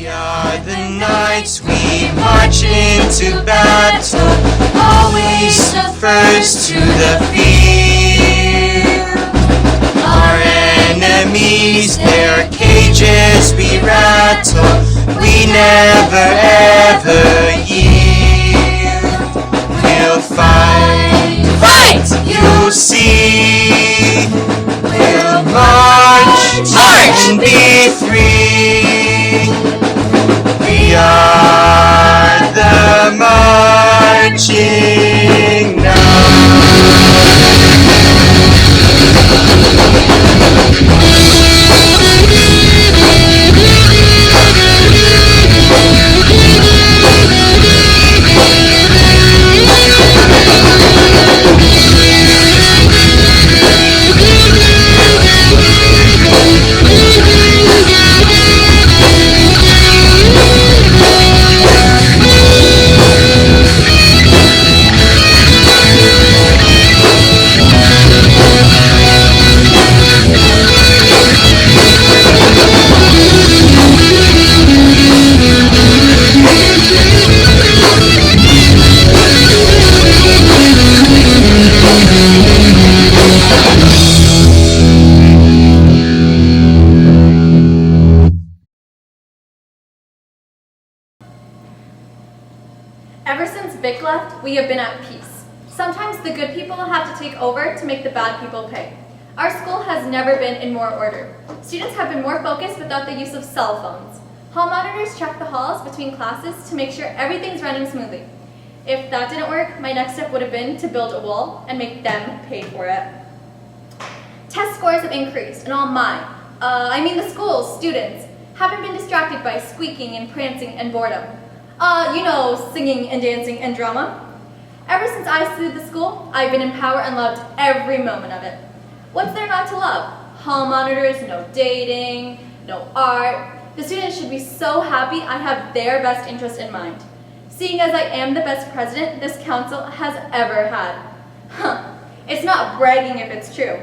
are the knights, we march into battle, always the first to the field. Our enemies, their cages we rattle, we never ever yield. We'll fight, fight, you'll see. We'll march, march, and be free. We are the marching Ever since Vic left, we have been at peace. Sometimes the good people have to take over to make the bad people pay. Our school has never been in more order. Students have been more focused without the use of cell phones. Hall monitors check the halls between classes to make sure everything's running smoothly. If that didn't work, my next step would have been to build a wall and make them pay for it. Test scores have increased, and all the school's students, haven't been distracted by squeaking and prancing and boredom. Singing and dancing and drama. Ever since I sued the school, I've been in power and loved every moment of it. What's there not to love? Hall monitors, no dating, no art. The students should be so happy I have their best interest in mind. Seeing as I am the best president this council has ever had. It's not bragging if it's true.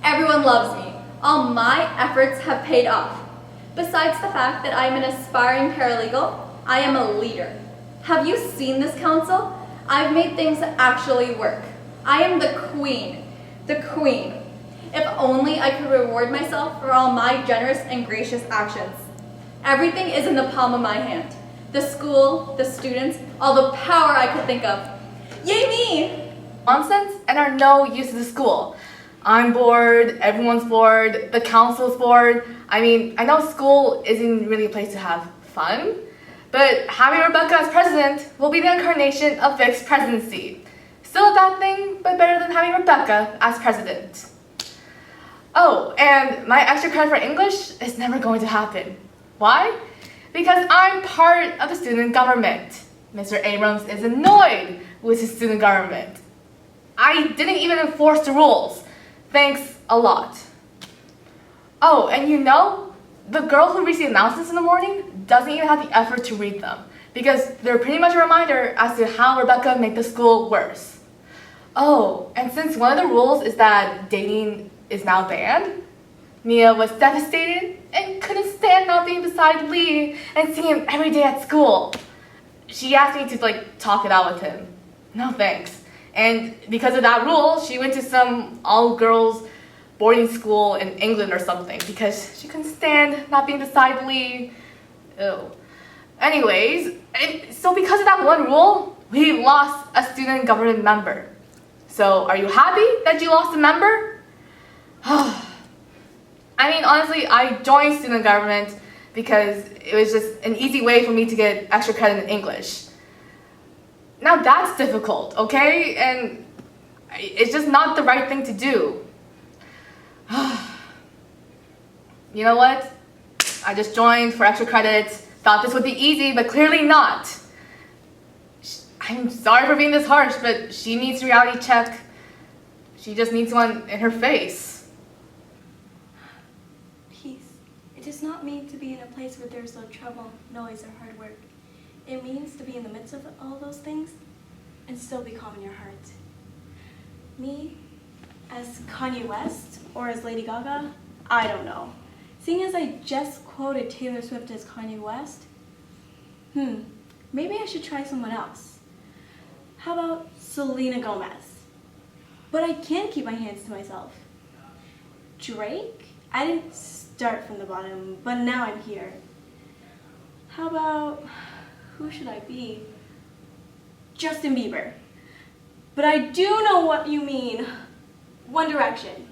Everyone loves me. All my efforts have paid off. Besides the fact that I am an aspiring paralegal, I am a leader. Have you seen this council? I've made things actually work. I am the queen. The queen. If only I could reward myself for all my generous and gracious actions. Everything is in the palm of my hand. The school, the students, all the power I could think of. Yay me! Nonsense and are no use to the school. I'm bored, everyone's bored, the council's bored. I know school isn't really a place to have fun, but having Rebecca as president will be the incarnation of Vic's presidency. Still a bad thing, but better than having Rebecca as president. Oh, and my extra credit for English is never going to happen. Why? Because I'm part of the student government. Mr. Abrams is annoyed with his student government. I didn't even enforce the rules. Thanks a lot. Oh, and the girl who reads the announcements in the morning doesn't even have the effort to read them because they're pretty much a reminder as to how Rebecca made the school worse. Oh, and since one of the rules is that dating is now banned, Mia was devastated and couldn't stand not being beside Lee and seeing him every day at school. She asked me to talk it out with him. No thanks. And because of that rule, she went to some all-girls boarding school in England or something because she couldn't stand not being beside Lee. Ew. Anyways, so because of that one rule, we lost a student government member. So are you happy that you lost a member? Honestly, I joined student government because it was just an easy way for me to get extra credit in English. Now that's difficult, okay? And it's just not the right thing to do. You know what? I just joined for extra credits, thought this would be easy, but clearly not. I'm sorry for being this harsh, but she needs a reality check. She just needs one in her face. Peace. It does not mean to be in a place where there is no trouble, noise, or hard work. It means to be in the midst of all those things and still be calm in your heart. Me, as Kanye West or as Lady Gaga, I don't know. Seeing as I just quoted Taylor Swift as Kanye West, maybe I should try someone else. How about Selena Gomez? But I can't keep my hands to myself. Drake? I didn't start from the bottom, but now I'm here. How about, who should I be? Justin Bieber. But I do know what you mean. One Direction.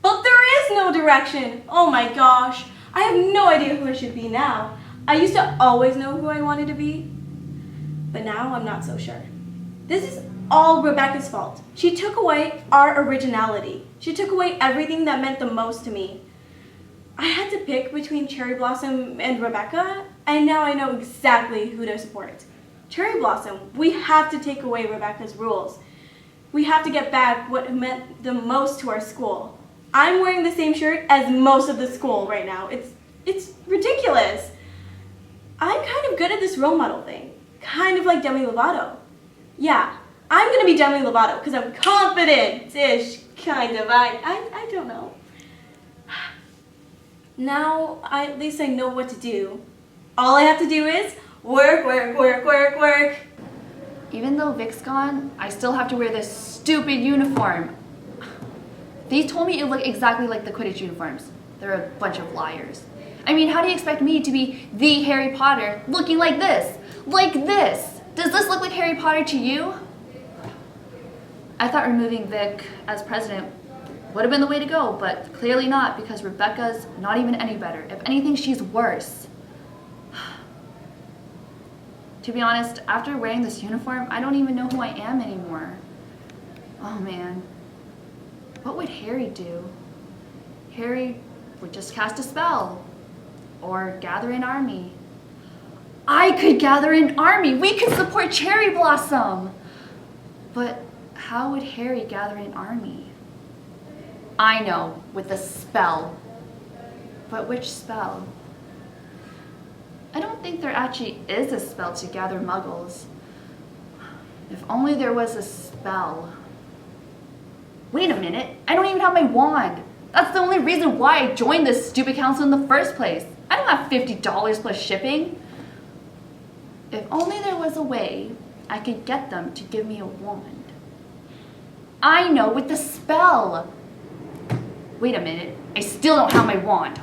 But there is no direction. Oh my gosh. I have no idea who I should be now. I used to always know who I wanted to be, but now I'm not so sure. This is all Rebecca's fault. She took away our originality. She took away everything that meant the most to me. I had to pick between Cherry Blossom and Rebecca, and now I know exactly who to support. Cherry Blossom, we have to take away Rebecca's rules. We have to get back what meant the most to our school. I'm wearing the same shirt as most of the school right now. It's ridiculous. I'm kind of good at this role model thing, kind of like Demi Lovato. Yeah, I'm gonna be Demi Lovato because I'm confident-ish, kind of. I don't know. Now, at least I know what to do. All I have to do is work, work, work, work, work. Even though Vic's gone, I still have to wear this stupid uniform. They told me it looked exactly like the Quidditch uniforms. They're a bunch of liars. I mean, how do you expect me to be the Harry Potter looking like this? Like this? Does this look like Harry Potter to you? I thought removing Vic as president would have been the way to go, but clearly not, because Rebecca's not even any better. If anything, she's worse. To be honest, after wearing this uniform, I don't even know who I am anymore. Oh man. What would Harry do? Harry would just cast a spell. Or gather an army. I could gather an army! We could support Cherry Blossom! But how would Harry gather an army? I know, with a spell. But which spell? I don't think there actually is a spell to gather muggles. If only there was a spell. Wait a minute, I don't even have my wand. That's the only reason why I joined this stupid council in the first place. I don't have $50 plus shipping. If only there was a way I could get them to give me a wand. I know, with the spell. Wait a minute, I still don't have my wand.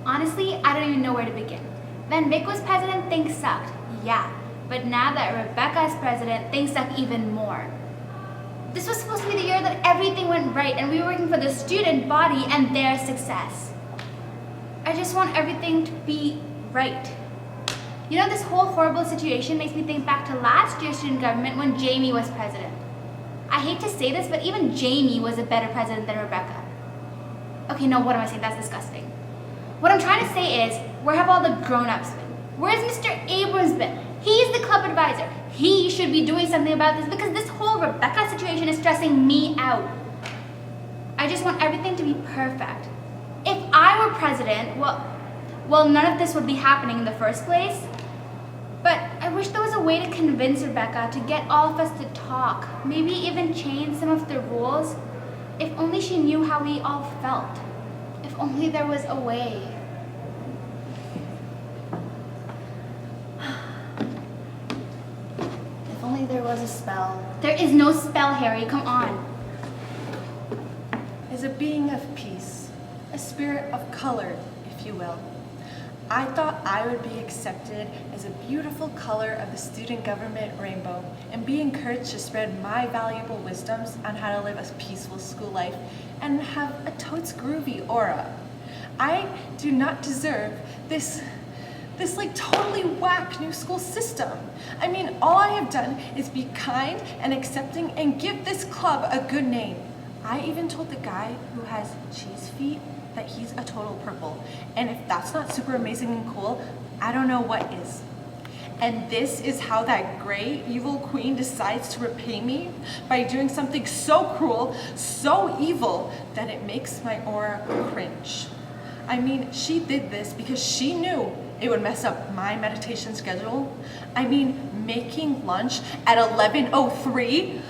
Honestly, I don't even know where to begin. When Vic was president, things sucked. Yeah. But now that Rebecca is president, things suck even more. This was supposed to be the year that everything went right and we were working for the student body and their success. I just want everything to be right. You know, this whole horrible situation makes me think back to last year's student government when Jamie was president. I hate to say this, but even Jamie was a better president than Rebecca. Okay, no, what am I saying? That's disgusting. What I'm trying to say is, where have all the grown-ups been? Where's Mr. Abrams been? He's the club advisor. He should be doing something about this because this whole Rebecca situation is stressing me out. I just want everything to be perfect. If I were president, well, none of this would be happening in the first place. But I wish there was a way to convince Rebecca to get all of us to talk, maybe even change some of the rules. If only she knew how we all felt. If only there was a way. If only there was a spell. There is no spell, Harry, come on. Is a being of peace, a spirit of color, if you will. I thought I would be accepted as a beautiful color of the student government rainbow and be encouraged to spread my valuable wisdoms on how to live a peaceful school life and have a totes groovy aura. I do not deserve this like totally whack new school system. I mean, all I have done is be kind and accepting and give this club a good name. I even told the guy who has cheese feet that he's a total purple. And if that's not super amazing and cool, I don't know what is. And this is how that gray evil queen decides to repay me by doing something so cruel, so evil, that it makes my aura cringe. I mean, she did this because she knew it would mess up my meditation schedule. I mean, making lunch at 11:03?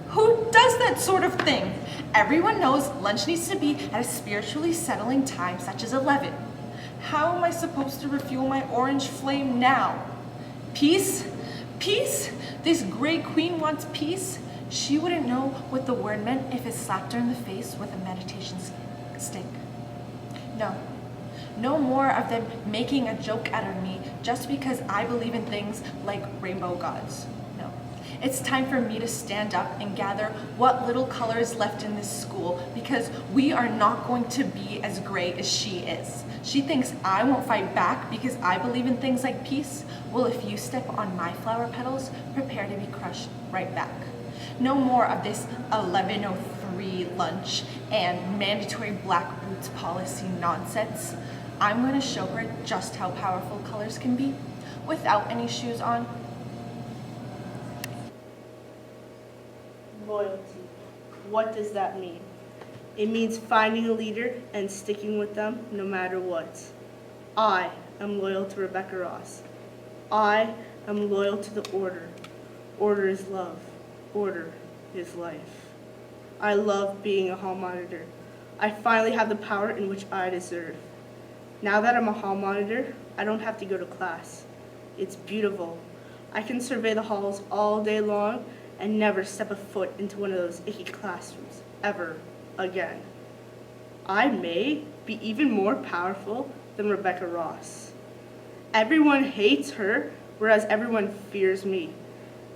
Who does that sort of thing? Everyone knows lunch needs to be at a spiritually settling time such as 11. How am I supposed to refuel my orange flame now? Peace? Peace? This great queen wants peace? She wouldn't know what the word meant if it slapped her in the face with a meditation stick. No. No more of them making a joke out of me just because I believe in things like rainbow gods. No. It's time for me to stand up and gather what little color is left in this school, because we are not going to be as great as she is. She thinks I won't fight back because I believe in things like peace. Well, if you step on my flower petals, prepare to be crushed right back. No more of this 11:03 lunch and mandatory black boots policy nonsense. I'm going to show her just how powerful colors can be without any shoes on. Loyalty. What does that mean? It means finding a leader and sticking with them no matter what. I am loyal to Rebecca Ross. I am loyal to the order. Order is love. Order is life. I love being a hall monitor. I finally have the power in which I deserve. Now that I'm a hall monitor, I don't have to go to class. It's beautiful. I can survey the halls all day long and never step a foot into one of those icky classrooms ever again. I may be even more powerful than Rebecca Ross. Everyone hates her, whereas everyone fears me.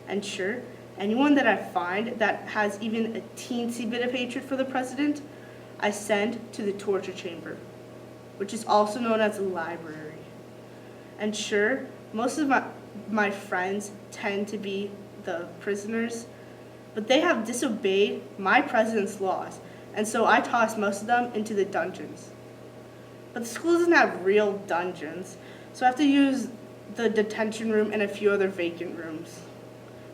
And sure, anyone that I find that has even a teensy bit of hatred for the president, I send to the torture chamber, which is also known as a library. And sure, most of my friends tend to be the prisoners, but they have disobeyed my president's laws, and so I toss most of them into the dungeons. But the school doesn't have real dungeons, so I have to use the detention room and a few other vacant rooms.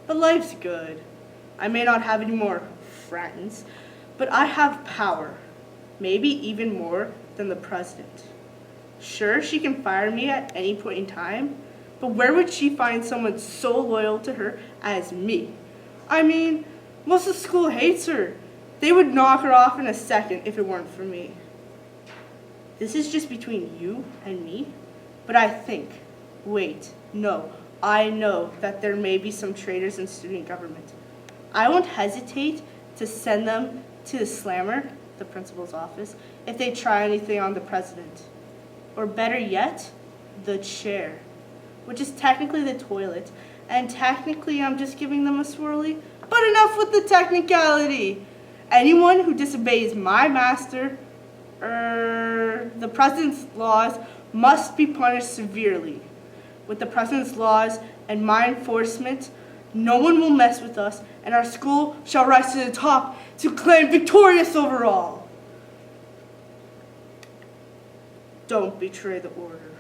But life's good. I may not have any more friends, but I have power, maybe even more than the president. Sure, she can fire me at any point in time, but where would she find someone so loyal to her as me? I mean, most of the school hates her. They would knock her off in a second if it weren't for me. This is just between you and me, but I know that there may be some traitors in student government. I won't hesitate to send them to the slammer, the principal's office, if they try anything on the president. Or better yet, the chair, which is technically the toilet, and technically I'm just giving them a swirly, but enough with the technicality. Anyone who disobeys my master, the president's laws, must be punished severely. With the president's laws and my enforcement, no one will mess with us, and our school shall rise to the top to claim victorious overall. Don't betray the order.